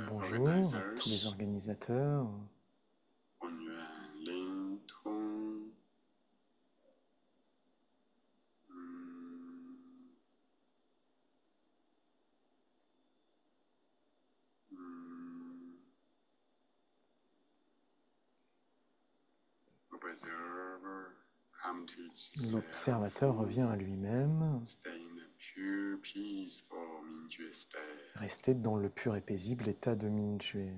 Bonjour à tous les organisateurs. L'observateur revient à lui-même. Restez dans le pur et paisible état de Mingyue.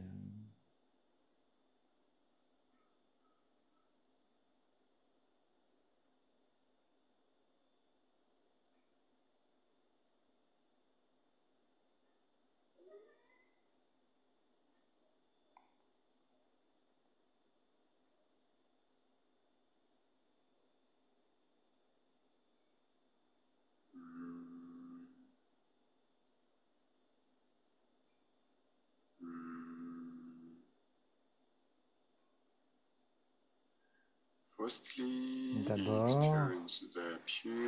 D'abord,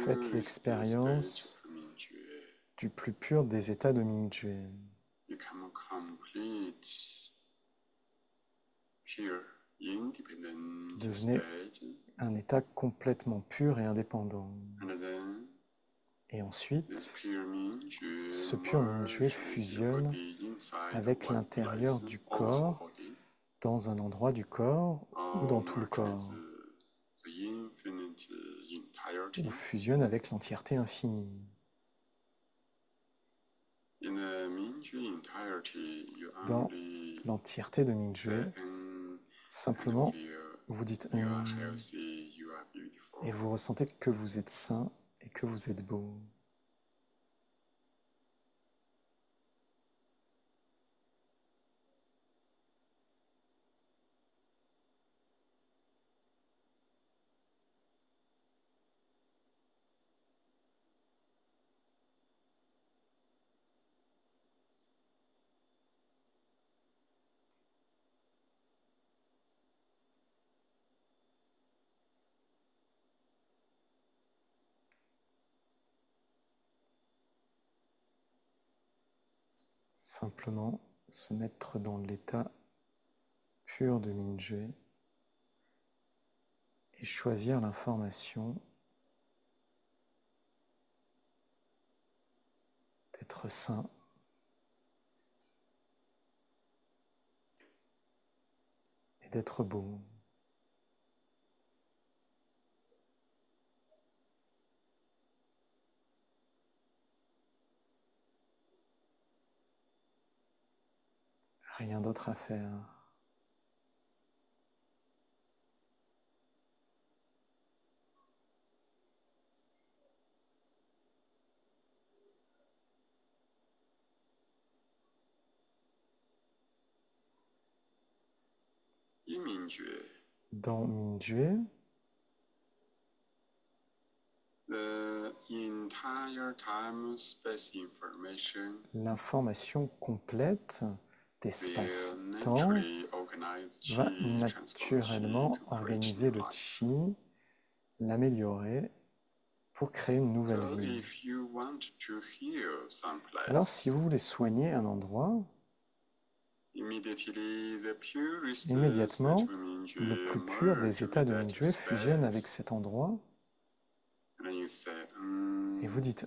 faites l'expérience du plus pur des états de Mingyue. Devenez un état complètement pur et indépendant. Et ensuite, ce pur Mingyue fusionne avec l'intérieur du corps, dans un endroit du corps ou dans tout le corps, ou fusionne avec l'entièreté infinie. Dans l'entièreté de Mingyue, simplement, vous dites et vous ressentez que vous êtes sain et que vous êtes beau. Simplement se mettre dans l'état pur de Mingyue et choisir l'information d'être sain et d'être beau. Rien d'autre à faire. Dans Mingyue, l'information complète d'espace-temps va naturellement organiser le chi, l'améliorer pour créer une nouvelle vie. Alors, si vous voulez soigner un endroit, immédiatement, le plus pur des états de Mingyue fusionne avec cet endroit et vous dites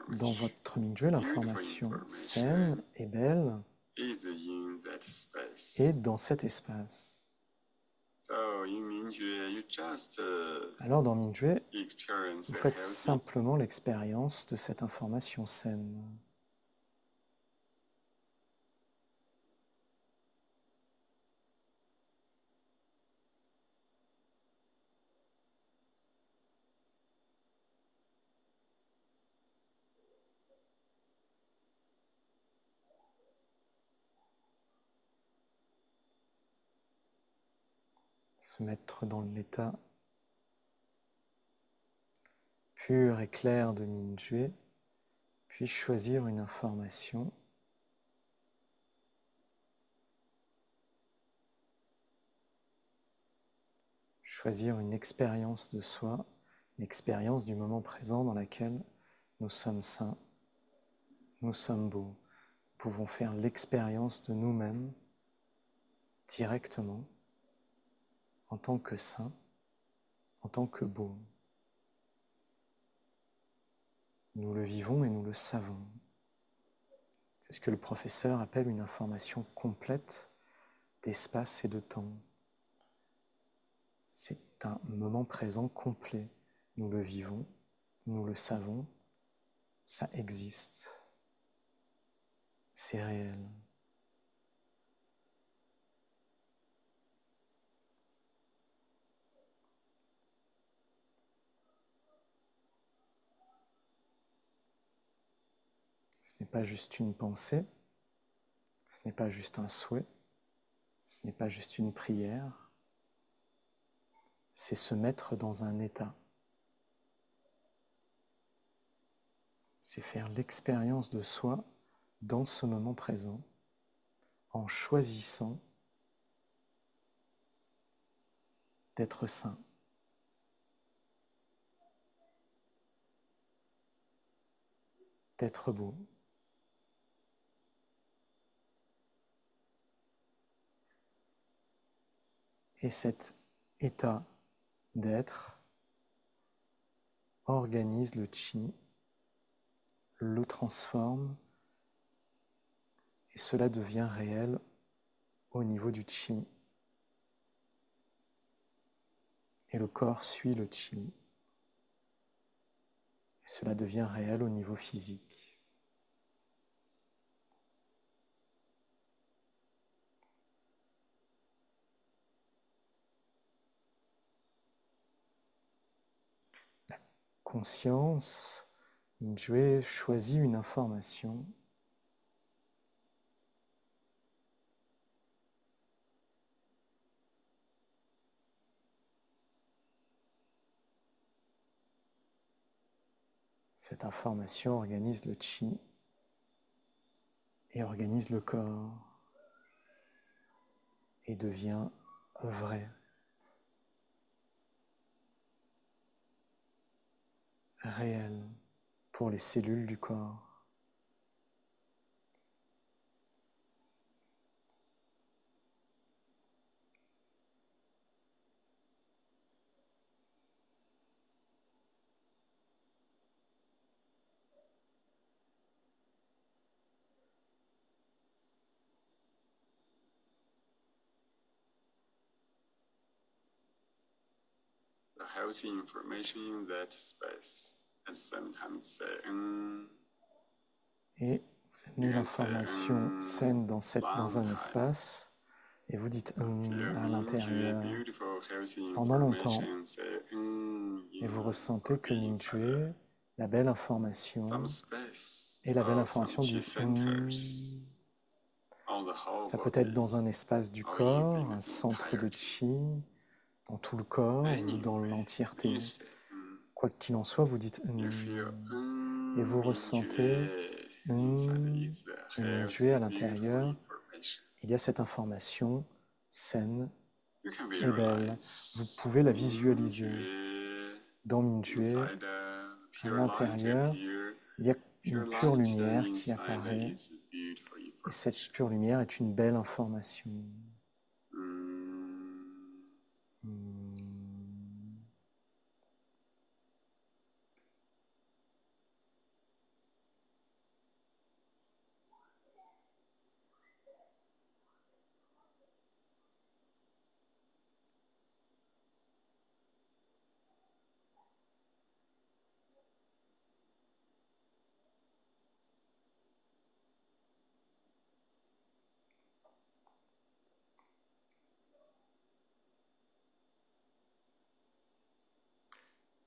Dans votre Mingyue, l'information saine et belle est dans cet espace. Alors dans Mingyue, vous faites simplement l'expérience de cette information saine. Se mettre dans l'état pur et clair de Mingyue, puis choisir une information choisir une expérience de soi, une expérience du moment présent dans laquelle nous sommes saints, nous sommes beaux. Nous pouvons faire l'expérience de nous-mêmes directement en tant que saints, en tant que beaux. Nous le vivons et nous le savons. C'est ce que le professeur appelle une information complète d'espace et de temps. C'est un moment présent complet. Nous le vivons, nous le savons, ça existe. C'est réel. Ce n'est pas juste une pensée, ce n'est pas juste un souhait, ce n'est pas juste une prière, c'est se mettre dans un état. C'est faire l'expérience de soi dans ce moment présent, en choisissant d'être saint. D'être beau. Et cet état d'être organise le chi, le transforme, et cela devient réel au niveau du chi. Et le corps suit le chi. Et cela devient réel au niveau physique. La conscience, Mingyue, choisit une information Cette information organise le chi et organise le corps et devient vrai, réel pour les cellules du corps. Healthy information in that space and sometimes Et vous amenez l'information saine dans un espace et vous dites à l'intérieur pendant longtemps et vous ressentez que Mingyue, la belle information et la belle information disent ça peut être dans un espace du corps, un centre de chi, dans tout le corps ou dans l'entièreté. Quoi qu'il en soit, vous dites et vous ressentez et Mingyue à l'intérieur. Il y a cette information saine et belle. Vous pouvez la visualiser. Dans Mingyue, à l'intérieur, il y a une pure lumière qui apparaît. Et cette pure lumière est une belle information.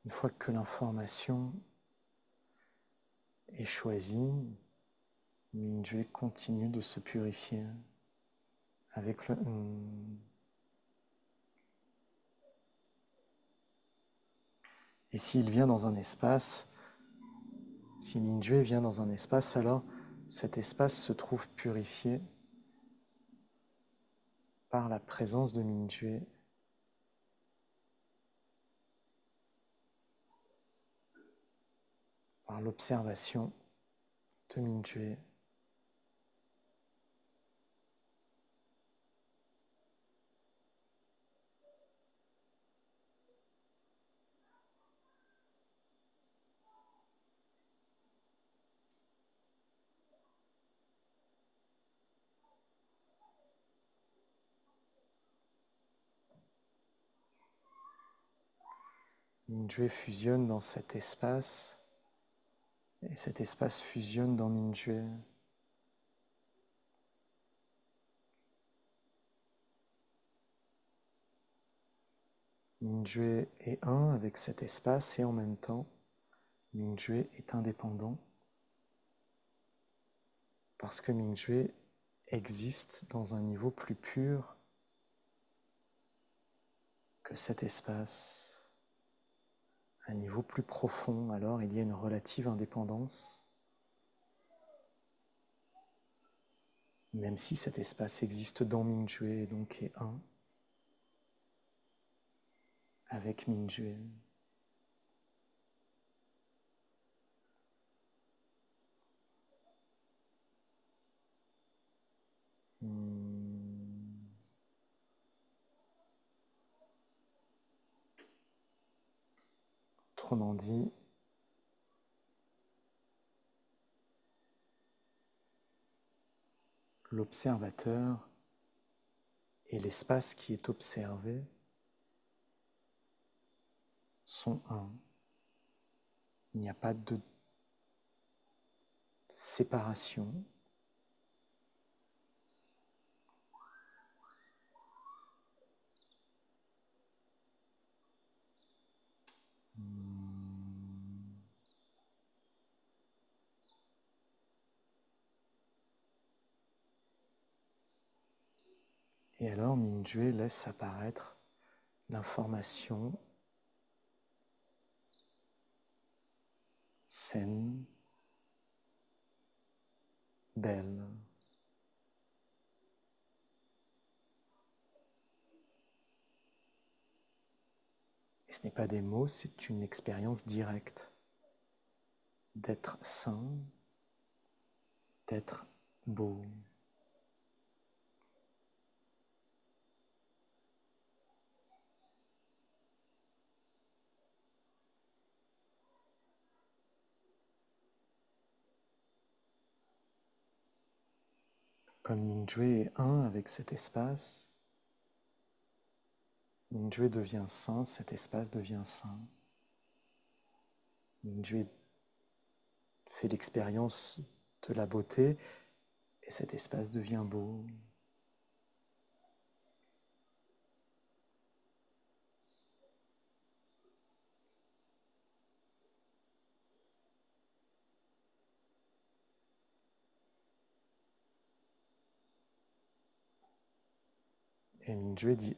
Une fois que l'information est choisie, Mingyue continue de se purifier avec le Et s'il vient dans un espace, si Mingyue vient dans un espace, alors cet espace se trouve purifié par la présence de Mingyue. par l'observation de Mingyue. Mingyue fusionne dans cet espace et cet espace fusionne dans Mingyue. Mingyue est un avec cet espace et en même temps, Mingyue est indépendant parce que Mingyue existe dans un niveau plus pur que cet espace, un niveau plus profond. Alors il y a une relative indépendance, même si cet espace existe dans Mingyue et donc est un avec Mingyue. Autrement dit, l'observateur et l'espace qui est observé sont un. Il n'y a pas de séparation. Et alors Mingyue laisse apparaître l'information saine, belle. Et ce n'est pas des mots, c'est une expérience directe d'être sain, d'être beau. Comme Mingyue est un avec cet espace, Mingyue devient sain, cet espace devient sain. Mingyue fait l'expérience de la beauté et cet espace devient beau. Et Mingyue dit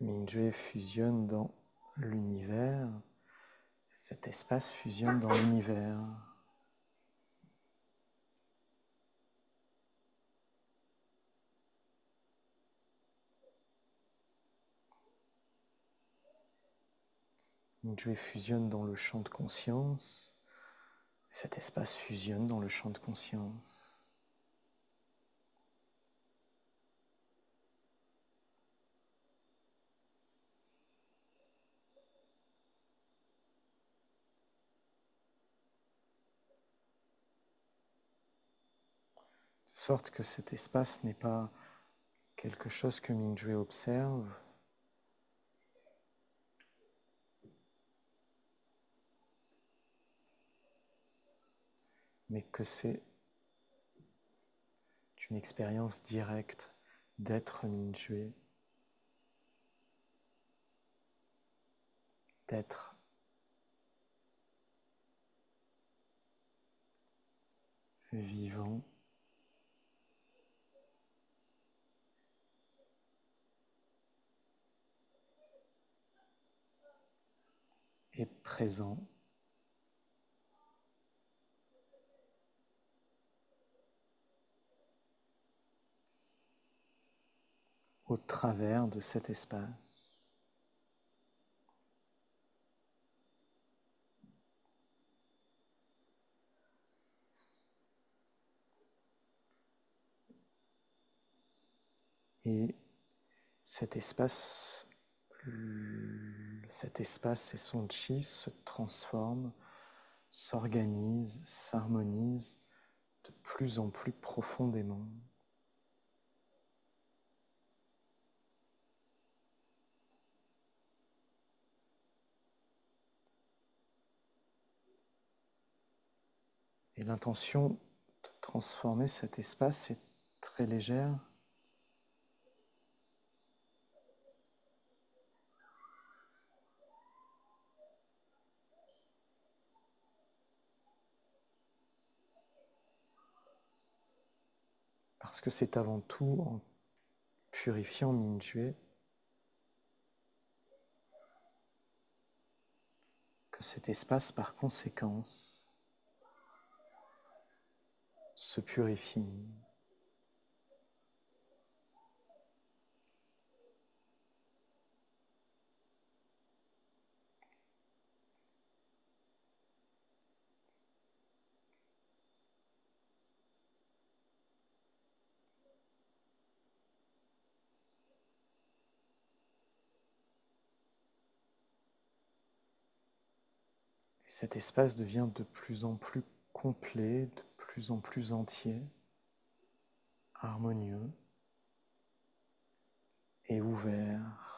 Mingyue fusionne dans l'univers, cet espace fusionne dans l'univers. Mingyue fusionne dans le champ de conscience, cet espace fusionne dans le champ de conscience. De sorte que cet espace n'est pas quelque chose que Mingyue observe, mais que c'est une expérience directe d'être Mingyue, d'être vivant, et présent au travers de cet espace. Et cet espace et son chi se transforment, s'organisent, s'harmonisent de plus en plus profondément. Et l'intention de transformer cet espace est très légère. Parce que c'est avant tout en purifiant Mingyue que cet espace, par conséquence, se purifie. Cet espace devient de plus en plus complet, de plus en plus entier, harmonieux et ouvert.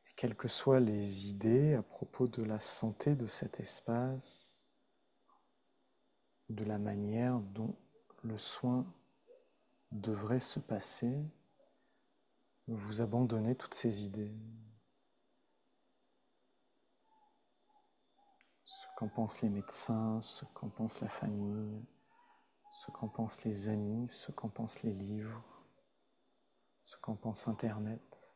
Et quelles que soient les idées à propos de la santé de cet espace, de la manière dont le soin devrait se passer, vous abandonnez toutes ces idées. Ce qu'en pensent les médecins, ce qu'en pense la famille, ce qu'en pensent les amis, ce qu'en pensent les livres, ce qu'en pense Internet.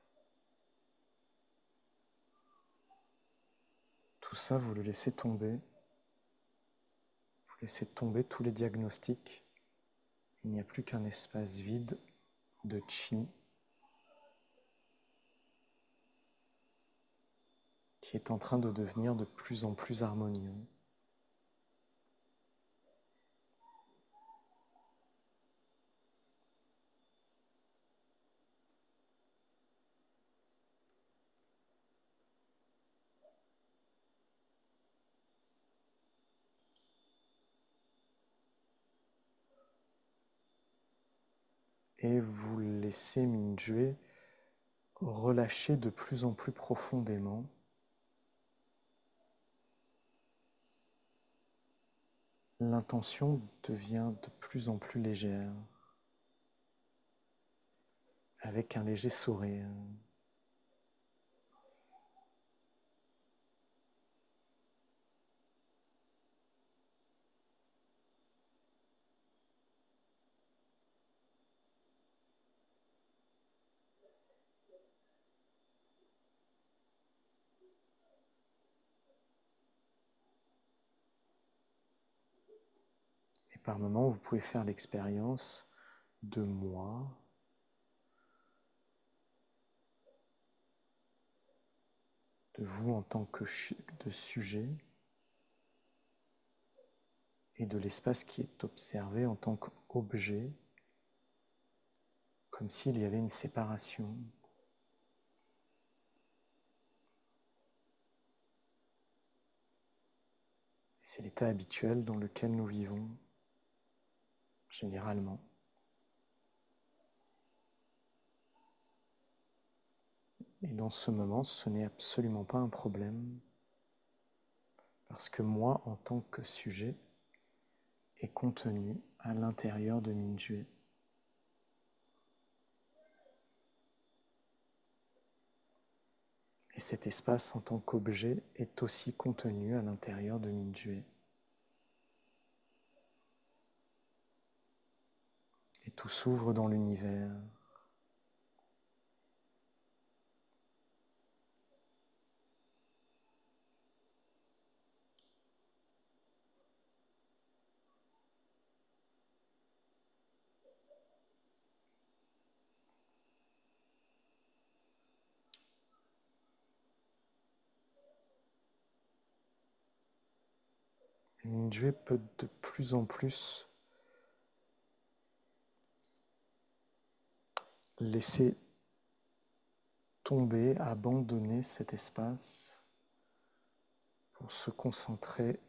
Tout ça, vous le laissez tomber. Vous laissez tomber tous les diagnostics. Il n'y a plus qu'un espace vide de chi qui est en train de devenir de plus en plus harmonieux. Et vous laissez Mingyue relâcher de plus en plus profondément. L'intention devient de plus en plus légère, avec un léger sourire. Et par moments, vous pouvez faire l'expérience de moi, de vous en tant que de sujet, et de l'espace qui est observé en tant qu'objet, comme s'il y avait une séparation. C'est l'état habituel dans lequel nous vivons, généralement. Et dans ce moment, ce n'est absolument pas un problème, parce que moi, en tant que sujet, est contenu à l'intérieur de Mingyue. Et cet espace en tant qu'objet est aussi contenu à l'intérieur de Mingyue. Et tout s'ouvre dans l'univers. Mingyue peut de plus en plus laisser tomber, abandonner cet espace pour se concentrer,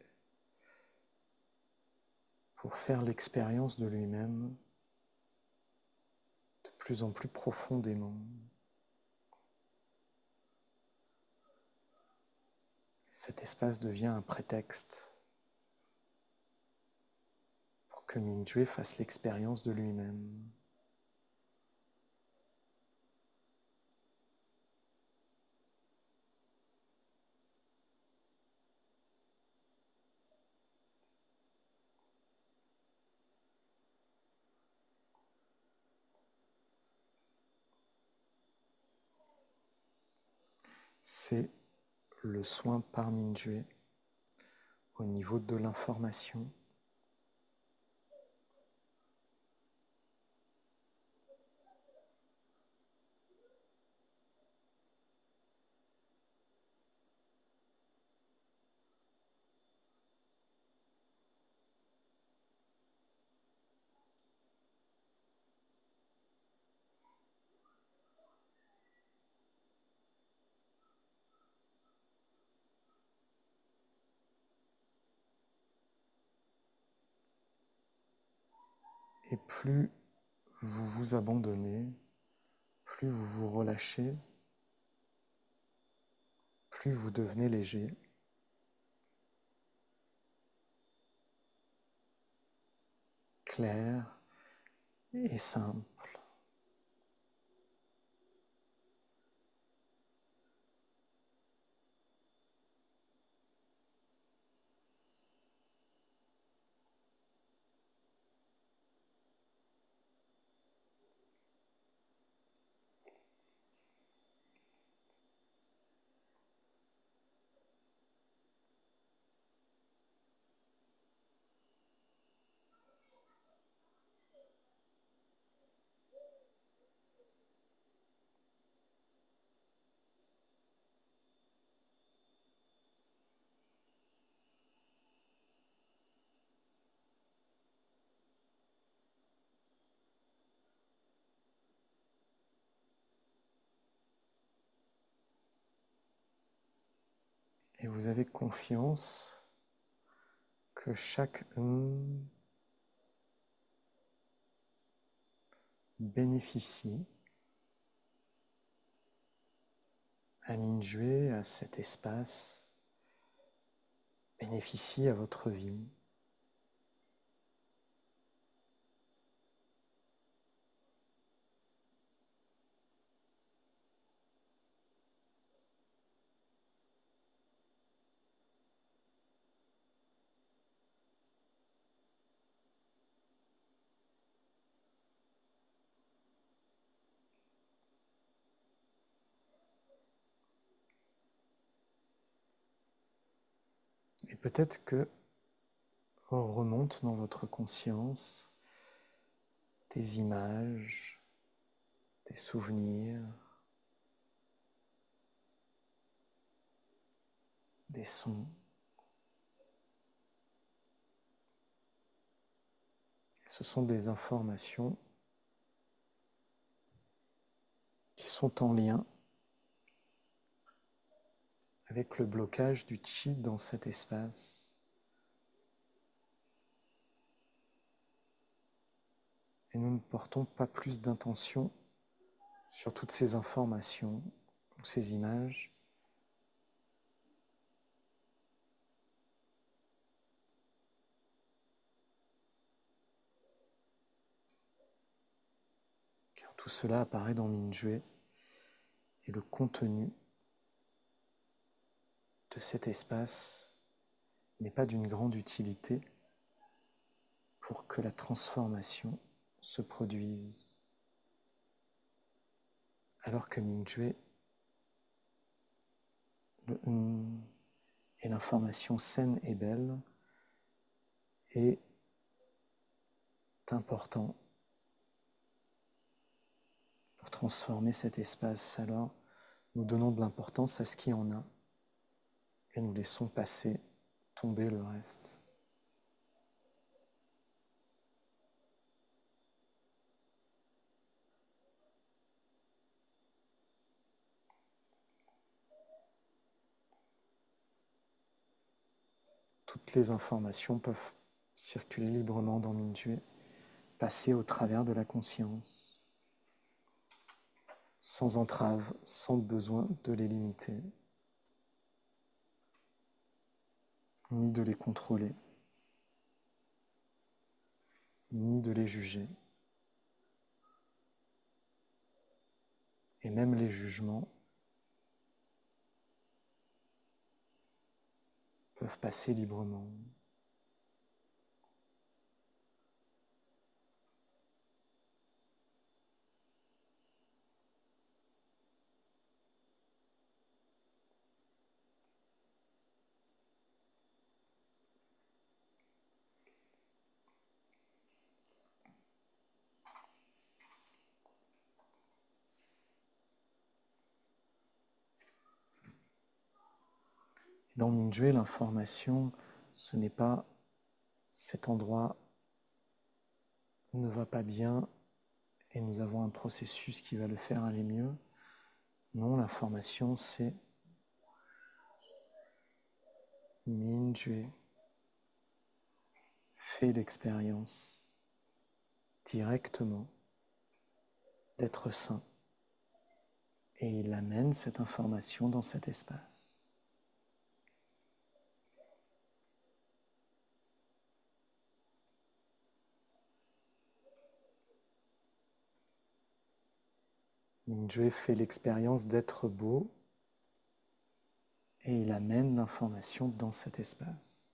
pour faire l'expérience de lui-même de plus en plus profondément. Cet espace devient un prétexte pour que Mingyue fasse l'expérience de lui-même. C'est le soin par Mingyue au niveau de l'information. Et plus vous vous abandonnez, plus vous vous relâchez, plus vous devenez léger. Clair et simple. Et vous avez confiance que chaque bénéficie à Mingyue, à cet espace, bénéficie à votre vie. Et peut-être que remontent dans votre conscience des images, des souvenirs, des sons. Ce sont des informations qui sont en lien avec le blocage du chi dans cet espace, Et nous ne portons pas plus d'intention sur toutes ces informations ou ces images. Car tout cela apparaît dans Mingyue et le contenu de cet espace n'est pas d'une grande utilité pour que la transformation se produise. Alors que Mingyue, le et l'information saine et belle est important pour transformer cet espace. Alors, nous donnons de l'importance à ce qui en a et nous laissons passer, tomber le reste. Toutes les informations peuvent circuler librement dans Mingyue, passer au travers de la conscience, sans entrave, sans besoin de les limiter, ni de les contrôler, ni de les juger. Et même les jugements peuvent passer librement. Dans Mingyue, l'information, ce n'est pas cet endroit ne va pas bien et nous avons un processus qui va le faire aller mieux. Non, l'information, c'est Mingyue fait l'expérience directement d'être sain et il amène cette information dans cet espace. Mingyue fait l'expérience d'être beau et il amène l'information dans cet espace.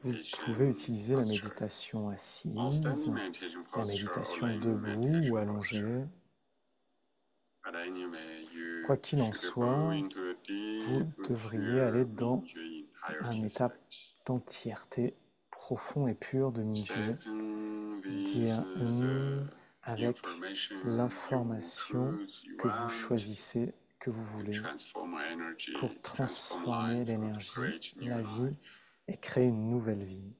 Vous pouvez utiliser la méditation assise, la méditation debout ou allongée. Quoi qu'il en soit, vous devriez aller dans un état d'entièreté profond et pur de Mingyue, dire avec l'information que vous choisissez, que vous voulez, pour transformer l'énergie, la vie et créer une nouvelle vie.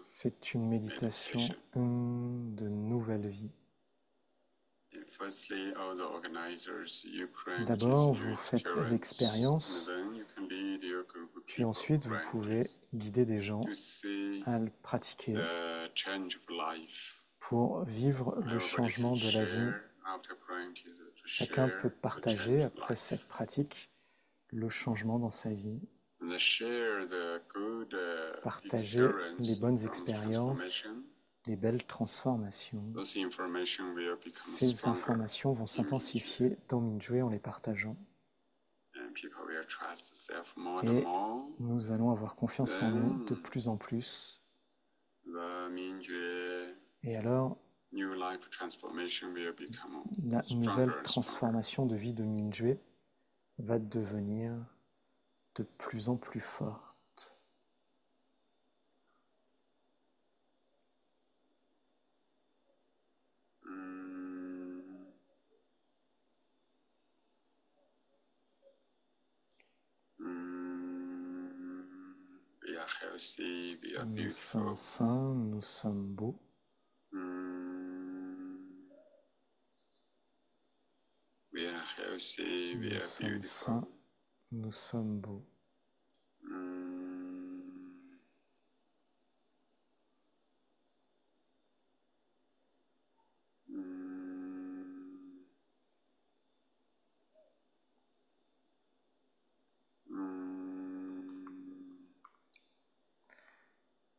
C'est une méditation de nouvelle vie. D'abord, vous faites l'expérience, puis ensuite vous pouvez guider des gens à le pratiquer pour vivre le changement de la vie. Chacun peut partager après cette pratique le changement dans sa vie. Partagez les bonnes expériences, les belles transformations. Ces informations vont s'intensifier dans Mingyue en les partageant. Et nous allons avoir confiance en nous de plus en plus. Et alors, la nouvelle transformation de vie de Mingyue va devenir de plus en plus forte. Nous sommes sains, nous sommes beaux. Nous sommes sains, nous sommes beaux.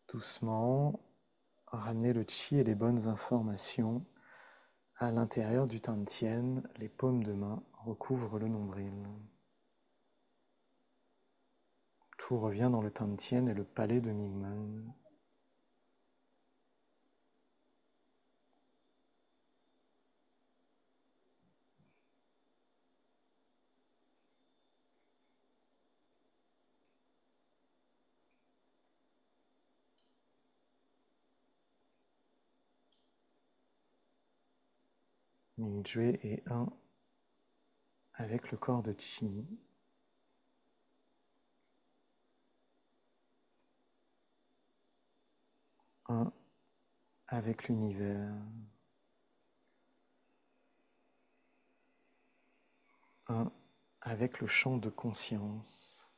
Doucement, ramenez le chi et les bonnes informations à l'intérieur du Tantien. Les paumes de main recouvrent le nombril. Tout revient dans le Tantien et le palais de Mingmen. Mingyue est un avec le corps de Chi. Un avec l'univers. Un avec le champ de conscience.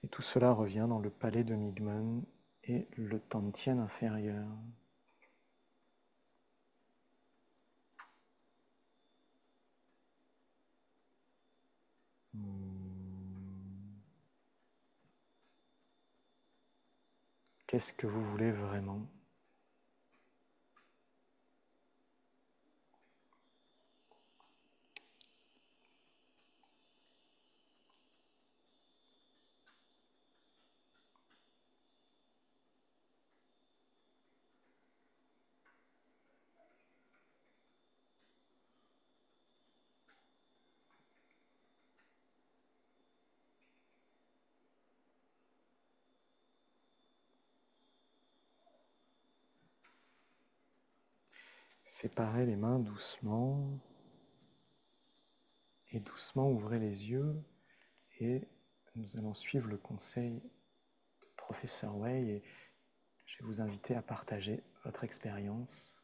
Et tout cela revient dans le palais de Mingmen et le Tantien inférieur. Qu'est-ce que vous voulez vraiment ? Séparez les mains doucement et doucement ouvrez les yeux et nous allons suivre le conseil de professeur Wei et je vais vous inviter à partager votre expérience.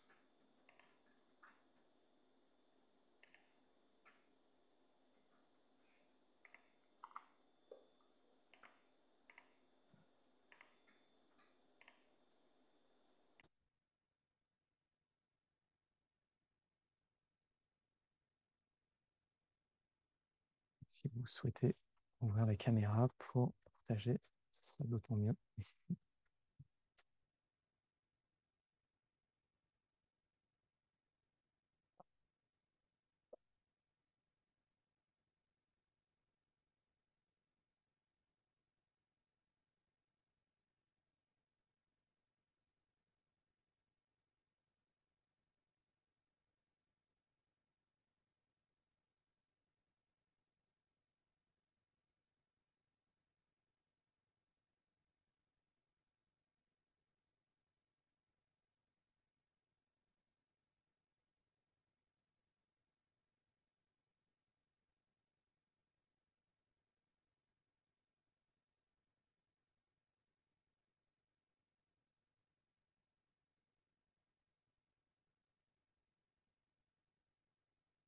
Si vous souhaitez ouvrir la caméra pour partager, ce sera d'autant mieux.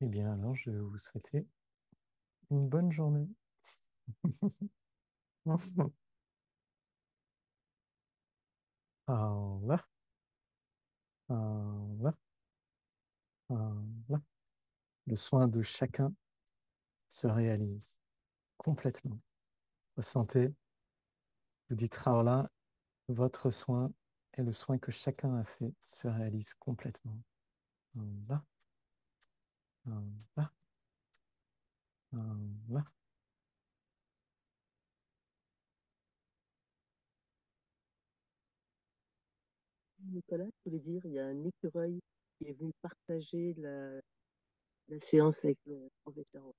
Eh bien, alors, je vais vous souhaiter une bonne journée. Au revoir. Au revoir. Au revoir. Le soin de chacun se réalise complètement. Ressentez Vous dites Raola, votre soin et le soin que chacun a fait se réalise complètement. Là, là, là. Nicolas, je voulais dire, il y a un écureuil qui est venu partager la séance avec le professeur.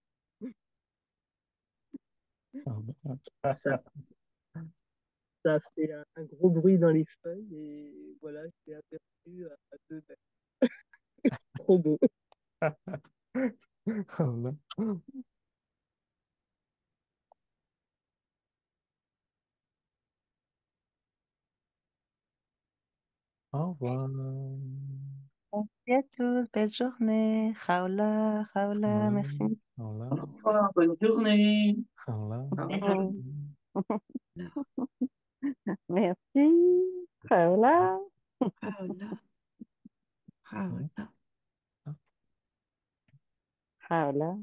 Ça, ça a fait un gros bruit dans les feuilles et voilà, je l'ai aperçu à 2 mètres. Trop beau. Là. Au revoir. Merci à tous, belle journée. Raoula, Raoula, merci. Raoula. Au revoir, bonne journée. Raoula. Merci. Raoula. Raoula. Raoula. Raoula.